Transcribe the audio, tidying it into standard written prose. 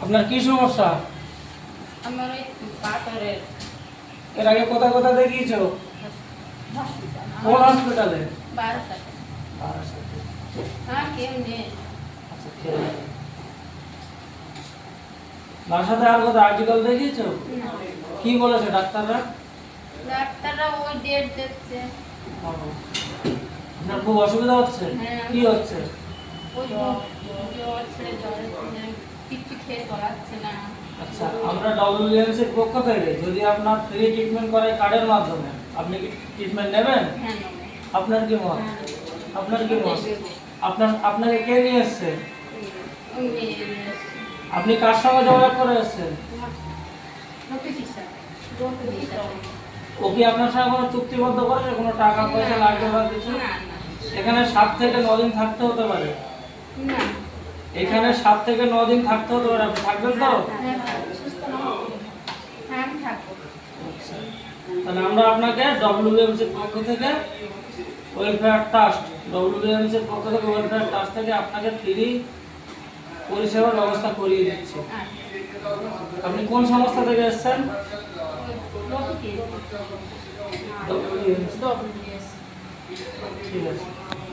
আপনার কি সমস্যা? আমার এই পাথরের এর আগে কোথায় কোথায় দেখিয়েছো? কোন হসপিটালে? বারোটাতে কেউ নেই। আচ্ছা, ঠিক আছে। বাসাতে আর কোথায় আর্টিকেল দেখিয়েছো? কি বলেছে ডাক্তাররা? ডাক্তাররা ওই ডেট দিচ্ছে। আপনার খুব অসুবিধা হচ্ছে? হ্যাঁ। কি হচ্ছে? ওই জ্বর ছেড়ে জ্বরের কিছু খেয়ে চলাচ্ছে না। আচ্ছা, আমরা ডব্লিউএমসির পক্ষ থেকে যদি আপনার ফ্রি ট্রিটমেন্ট করে কার্ডের মাধ্যমে, আপনি কি ট্রিটমেন্ট নেবেন? হ্যাঁ নেবো। আপনার কি মত? হ্যাঁ। আপনার কি মত? আপনাকে কে নিয়ে এসছে? ওই মেয়ে নিয়ে এসছে। আপনি কার সঙ্গে যোগাযোগ করে এসছেন? রফিকের সাথে। রফিকের সাথে। ও কি আপনার সঙ্গে কোনো চুক্তিবদ্ধ করেছে, কোনো টাকা পয়সা লাগবে বা কিছু? না না এখানে 7 থেকে 9 দিন থাকতে হতে পারে। না। এখানে 7 থেকে 9 দিন থাকতে হতে পারে। আপনি থাকবেন তো? হ্যাঁ সুস্থ না হবে। হ্যাঁ আমি থাকবো। তাহলে আমরা আপনাকে ডব্লিউএমসির পক্ষ থেকে ওয়েলফেয়ার ট্রাস্ট, ডব্লিউএমসির পক্ষ থেকে ওয়েলফেয়ার ট্রাস্ট থেকে আপনাকে ফ্রি পরিষেবার ব্যবস্থা করিয়ে দিচ্ছি। আপনি কোন সংস্থা থেকে এসেছেন? রফিকের। WMC। ডব্লিউএস। ঠিক আছে।